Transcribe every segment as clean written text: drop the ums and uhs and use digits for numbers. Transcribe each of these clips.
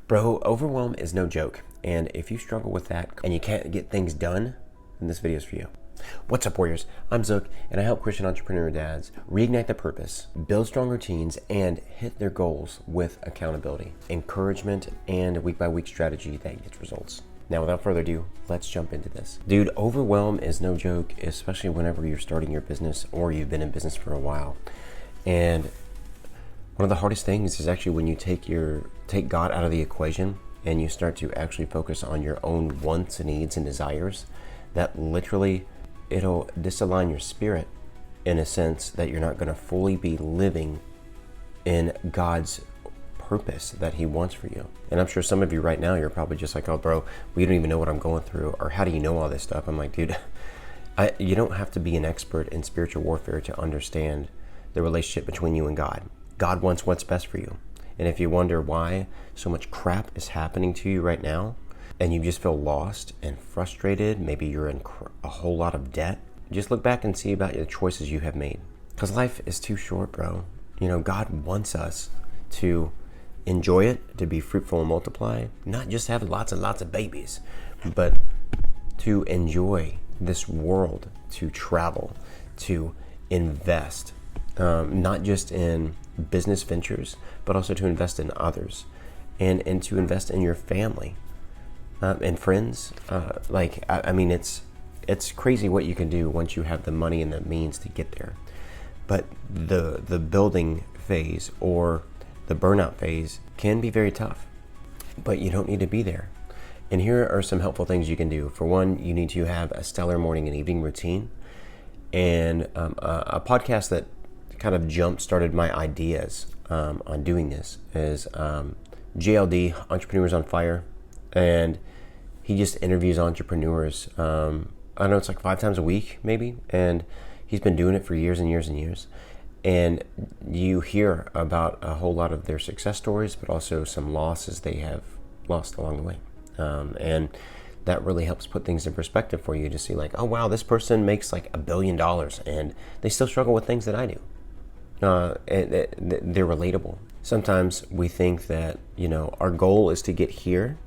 Bro, overwhelm is no joke. And if you struggle with that and you can't get things done, then this video is for you. What's up, warriors? I'm Zook, and I help Christian entrepreneur dads reignite their purpose, build strong routines, and hit their goals with accountability, encouragement, and week-by-week strategy that gets results. Now, without further ado, let's jump into this. Dude, overwhelm is no joke, especially whenever you're starting your business or you've been in business for a while. And one of the hardest things is actually when you take God out of the equation and you start to actually focus on your own wants and needs and desires. That literally, it'll disalign your spirit in a sense that you're not going to fully be living in God's purpose that He wants for you. And I'm sure some of you right now, you're probably just like, oh bro, we don't even know what I'm going through, or how do you know all this stuff? I'm like, dude, you don't have to be an expert in spiritual warfare to understand the relationship between you and God. God wants what's best for you. And if you wonder why so much crap is happening to you right now, and you just feel lost and frustrated, maybe you're in a whole lot of debt, just look back and see about the choices you have made. Because life is too short, bro. You know, God wants us to enjoy it, to be fruitful and multiply, not just have lots and lots of babies, but to enjoy this world, to travel, to invest, not just in business ventures, but also to invest in others, and to invest in your family and friends. I mean, it's crazy what you can do once you have the money and the means to get there. But the building phase or the burnout phase can be very tough, but you don't need to be there. And here are some helpful things you can do. For one, you need to have a stellar morning and evening routine. And a podcast that kind of jump-started my ideas on doing this is JLD, Entrepreneurs on Fire. And he just interviews entrepreneurs. I know it's like 5 times a week, maybe. And he's been doing it for years and years and years. And you hear about a whole lot of their success stories, but also some losses they have lost along the way. And that really helps put things in perspective for you to see like, oh wow, this person makes like $1 billion and they still struggle with things that I do. They're relatable. Sometimes we think that, you know, our goal is to get here,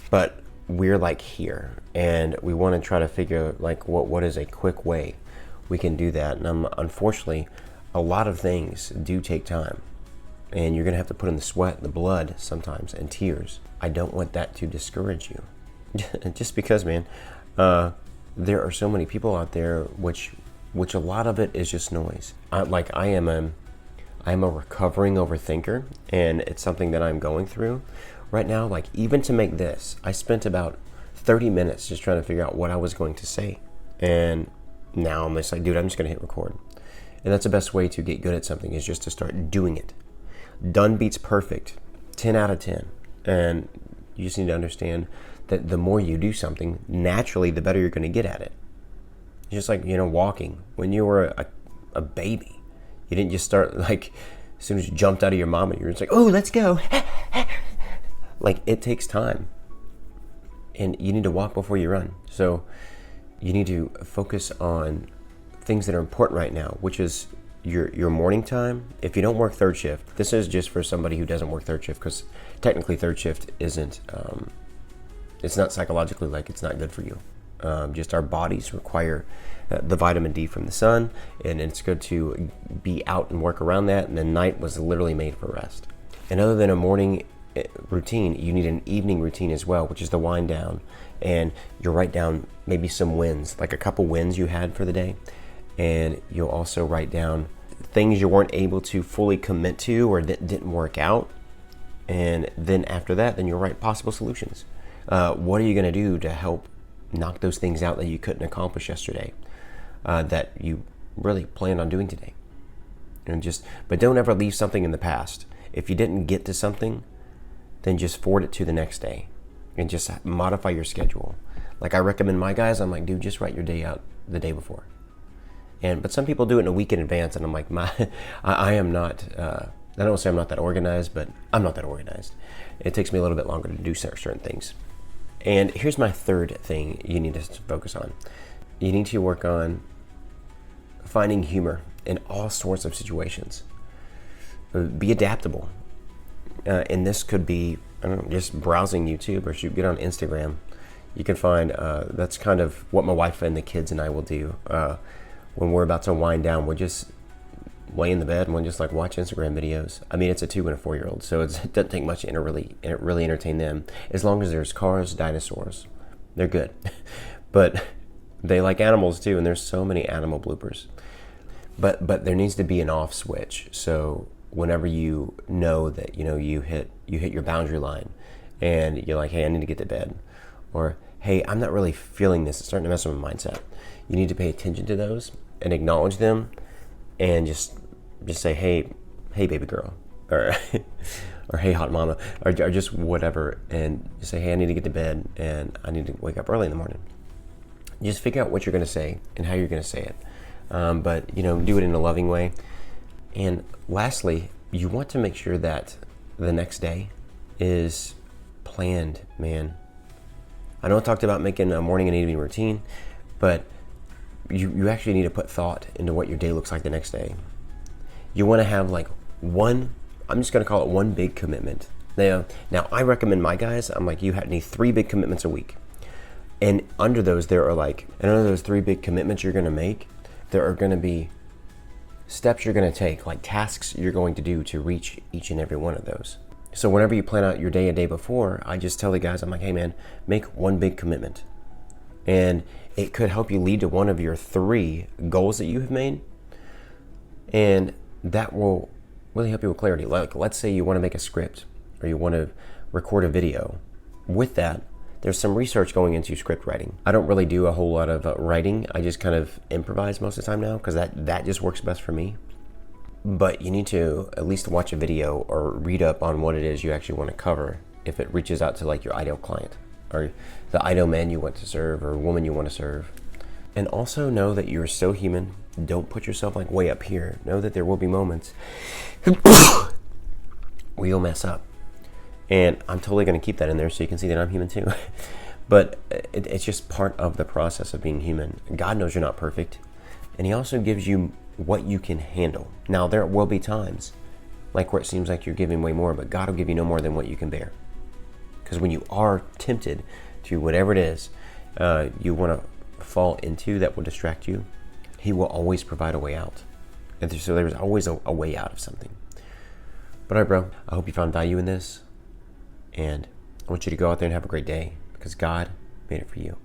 but we're like here, and we want to try to figure like what is a quick way we can do that. And unfortunately, a lot of things do take time, and you're gonna have to put in the sweat, the blood sometimes, and tears. I don't want that to discourage you. Just because, man, there are so many people out there which a lot of it is just noise. I am a recovering overthinker, and it's something that I'm going through right now. Like, even to make this, I spent about 30 minutes just trying to figure out what I was going to say. And now I'm just like, dude, I'm just gonna hit record. And that's the best way to get good at something, is just to start doing it. Done beats perfect, 10 out of 10. And you just need to understand that the more you do something, naturally, the better you're gonna get at it. Just like, you know, walking. When you were a baby, you didn't just start like, as soon as you jumped out of your mama, you're just like, oh, let's go. Like, it takes time. And you need to walk before you run. So you need to focus on things that are important right now, which is your morning time. If you don't work third shift, this is just for somebody who doesn't work third shift, because technically third shift isn't, it's not psychologically, like, it's not good for you. Just our bodies require the vitamin D from the sun, and it's good to be out and work around that. And the night was literally made for rest. And other than a morning routine, you need an evening routine as well, which is the wind down. And you'll write down maybe some wins, like a couple wins you had for the day. And you'll also write down things you weren't able to fully commit to or that didn't work out. And then after that, then you'll write possible solutions. What are you going to do to help knock those things out that you couldn't accomplish yesterday, that you really plan on doing today? But don't ever leave something in the past. If you didn't get to something, then just forward it to the next day and just modify your schedule. Like, I recommend my guys, I'm like, dude, just write your day out the day before. But some people do it in a week in advance, and I'm like, I am not, I don't say I'm not that organized, but I'm not that organized. It takes me a little bit longer to do certain things. And here's my third thing you need to focus on. You need to work on finding humor in all sorts of situations. Be adaptable. And this could be I don't know, just browsing YouTube or shoot, get on Instagram. You can find, that's kind of what my wife and the kids and I will do. When we're about to wind down, we'll just lay in the bed and we'll just like watch Instagram videos. I mean, it's a 2 and a 4 year old, so it doesn't take much to really entertain them. As long as there's cars, dinosaurs, they're good. But they like animals too, and there's so many animal bloopers. But there needs to be an off switch. So whenever you know that you hit your boundary line, and you're like, hey, I need to get to bed, or hey, I'm not really feeling this. It's starting to mess with my mindset. You need to pay attention to those and acknowledge them, and just say, hey, baby girl, or or hey, hot mama, or just whatever, and just say, hey, I need to get to bed, and I need to wake up early in the morning. Just figure out what you're going to say and how you're going to say it, but do it in a loving way. And lastly, you want to make sure that the next day is planned, man. I know I talked about making a morning and evening routine, but you actually need to put thought into what your day looks like the next day. You want to have like one, I'm just going to call it one big commitment. Now I recommend my guys, I'm like, you need 3 big commitments a week. And under those, under those 3 big commitments you're going to make, there are going to be steps you're going to take, like tasks you're going to do to reach each and every one of those. So whenever you plan out your day a day before, I just tell the guys, I'm like, hey man, make one big commitment. And it could help you lead to one of your 3 goals that you have made. And that will really help you with clarity. Like, let's say you want to make a script or you want to record a video. With that, there's some research going into script writing. I don't really do a whole lot of writing. I just kind of improvise most of the time now, because that just works best for me. But you need to at least watch a video or read up on what it is you actually want to cover if it reaches out to like your ideal client or the ideal man you want to serve or woman you want to serve. And also know that you're so human. Don't put yourself like way up here. Know that there will be moments where you'll mess up. And I'm totally going to keep that in there so you can see that I'm human too. But it's just part of the process of being human. God knows you're not perfect. And he also gives you what you can handle. Now, there will be times like where it seems like you're giving way more, but God will give you no more than what you can bear. Because when you are tempted to whatever it is you want to fall into that will distract you, he will always provide a way out. And so there's always a way out of something. But all right, bro, I hope you found value in this. And I want you to go out there and have a great day, because God made it for you.